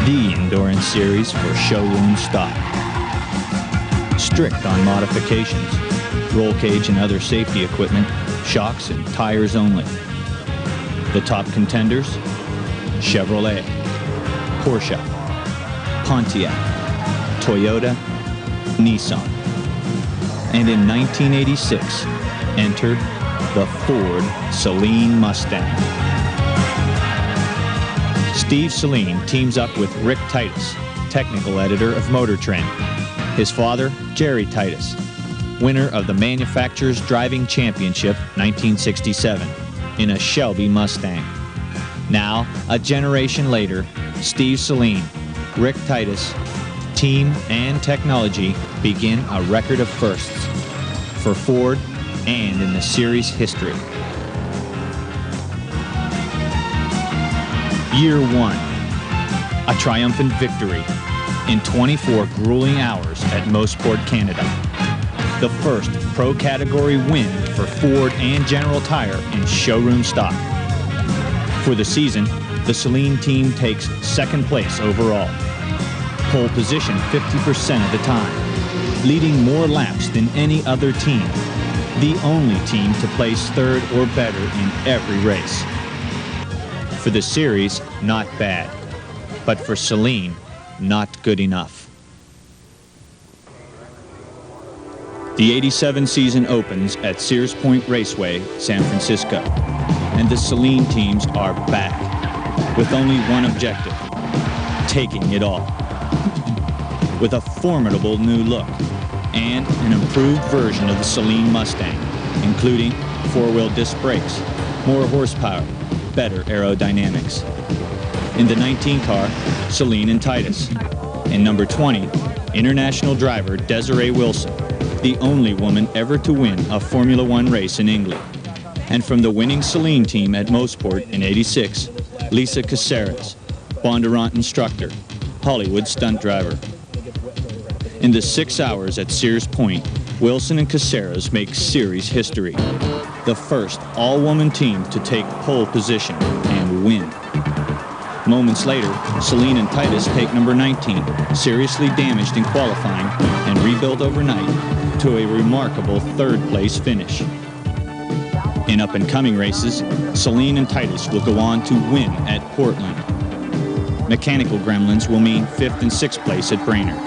the endurance series for showroom stock. Strict on modifications, roll cage and other safety equipment, shocks and tires only. The top contenders: Chevrolet, Porsche, Pontiac, Toyota, Nissan. And in 1986, entered the Ford Saleen Mustang. Steve Saleen teams up with Rick Titus, technical editor of Motor Trend. His father, Jerry Titus, winner of the Manufacturers Driving Championship 1967 in a Shelby Mustang. Now, a generation later, Steve Saleen, Rick Titus, team and technology begin a record of firsts for Ford and in the series history. Year 1, a triumphant victory in 24 grueling hours at Mosport, Canada. The first pro category win for Ford and General Tire in showroom stock. For the season, the Saleen team takes second place overall. Pole position 50% of the time, leading more laps than any other team. The only team to place third or better in every race. For the series, not bad. But for Saleen, not good enough. The '87 season opens at Sears Point Raceway, San Francisco. And the Saleen teams are back with only one objective: taking it all. With a formidable new look and an improved version of the Saleen Mustang, including four-wheel disc brakes, more horsepower, better aerodynamics. In the 19 car, Saleen and Titus. In number 20, international driver Desiree Wilson, the only woman ever to win a Formula One race in England. And from the winning Saleen team at Mosport in '86, Lisa Caceres, Bondurant instructor, Hollywood stunt driver. In the 6 hours at Sears Point, Wilson and Caceres make series history. The first all-woman team to take pole position and win. Moments later, Saleen and Titus take number 19, seriously damaged in qualifying and rebuilt overnight to a remarkable third-place finish. In up-and-coming races, Saleen and Titus will go on to win at Portland. Mechanical gremlins will mean 5th and 6th place at Brainerd.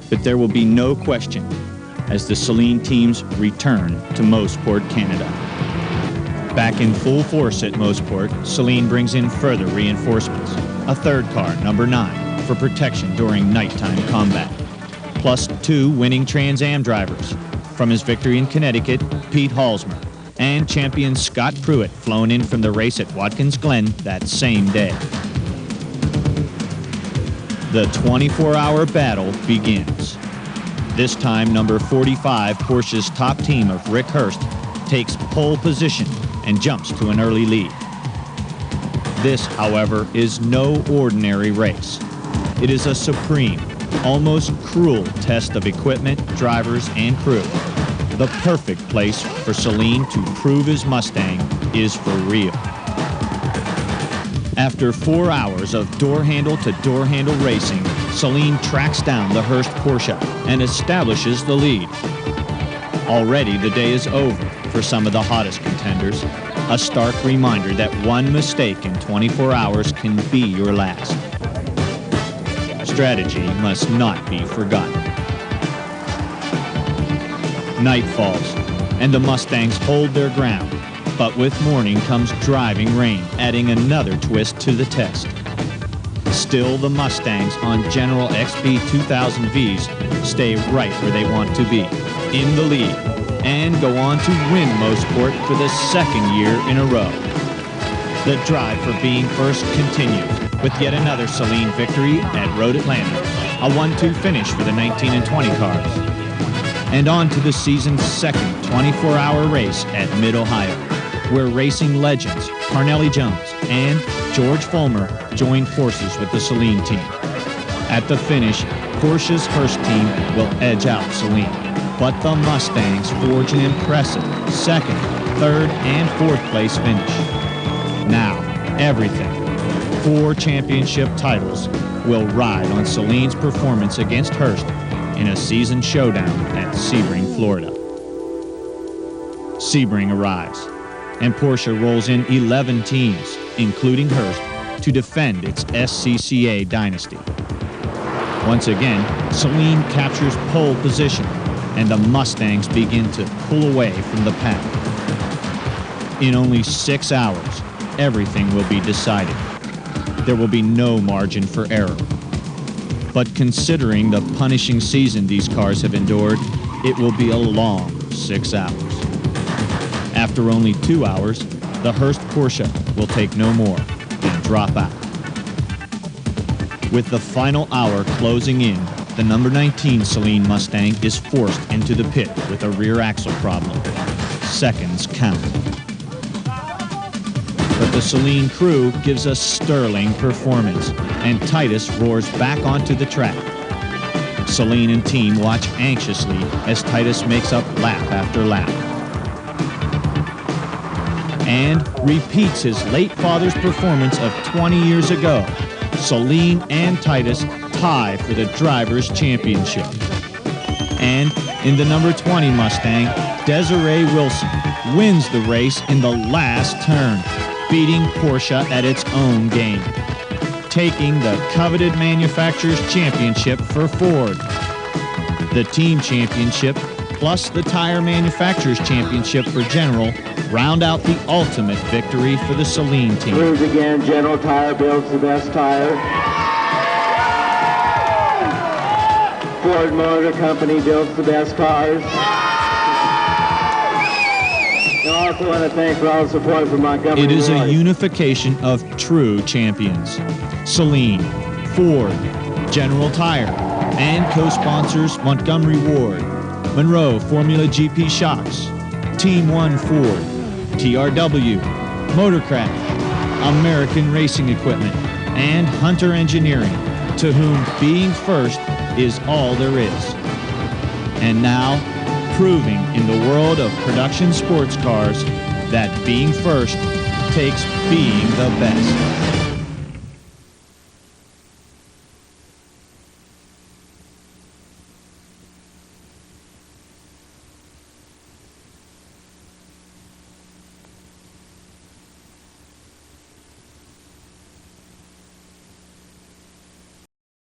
But there will be no question as the Saleen teams return to Mosport, Canada. Back in full force at Mosport, Saleen brings in further reinforcements. A third car, number 9, for protection during nighttime combat. Plus 2 winning Trans Am drivers. From his victory in Connecticut, Pete Halsmer, and champion Scott Pruitt, flown in from the race at Watkins Glen that same day. The 24-hour battle begins. This time, number 45, Porsche's top team of Rick Hurst, takes pole position and jumps to an early lead. This, however, is no ordinary race. It is a supreme, almost cruel test of equipment, drivers, and crew. The perfect place for Saleen to prove his Mustang is for real. After 4 hours of door-handle to door-handle racing, Saleen tracks down the Hurst Porsche and establishes the lead. Already the day is over for some of the hottest contenders, a stark reminder that one mistake in 24 hours can be your last. Strategy must not be forgotten. Night falls, and the Mustangs hold their ground. But with morning comes driving rain, adding another twist to the test. Still, the Mustangs on General XB 2000Vs stay right where they want to be, in the lead, and go on to win Mosport for the second year in a row. The drive for being first continues, with yet another Saleen victory at Road Atlanta, a 1-2 finish for the 19 and 20 cars. And on to the season's second 24-hour race at Mid-Ohio, where racing legends Carnelli Jones and George Fulmer join forces with the Saleen team. At the finish, Porsche's Hurst team will edge out Saleen, but the Mustangs forge an impressive second, third, and fourth place finish. Now, everything 4 championship titles will ride on Saleen's performance against Hurst in a season showdown at Sebring, Florida. Sebring arrives, and Porsche rolls in 11 teams, including Hurst, to defend its SCCA dynasty. Once again, Saleen captures pole position, and the Mustangs begin to pull away from the pack. In only 6 hours, everything will be decided. There will be no margin for error. But considering the punishing season these cars have endured, it will be a long 6 hours. After only 2 hours, the Hurst Porsche will take no more and drop out. With the final hour closing in, the number 19 Saleen Mustang is forced into the pit with a rear axle problem. Seconds count. But the Saleen crew gives a sterling performance, and Titus roars back onto the track. Saleen and team watch anxiously as Titus makes up lap after lap and repeats his late father's performance of 20 years ago. Saleen and Titus tie for the Drivers' Championship. And in the number 20 Mustang, Desiree Wilson wins the race in the last turn, beating Porsche at its own game, taking the coveted Manufacturers' Championship for Ford. The Team Championship plus the Tire Manufacturers' Championship for General round out the ultimate victory for the Saleen team. Proves again, General Tire builds the best tire. Ford Motor Company builds the best cars. I also want to thank for all the support from Montgomery. It is a unification of true champions. Saleen, Ford, General Tire, and co-sponsors Montgomery Ward, Monroe Formula GP Shocks, Team One Ford, TRW, Motorcraft, American Racing Equipment, and Hunter Engineering, to whom being first is all there is. And now, proving in the world of production sports cars that being first takes being the best.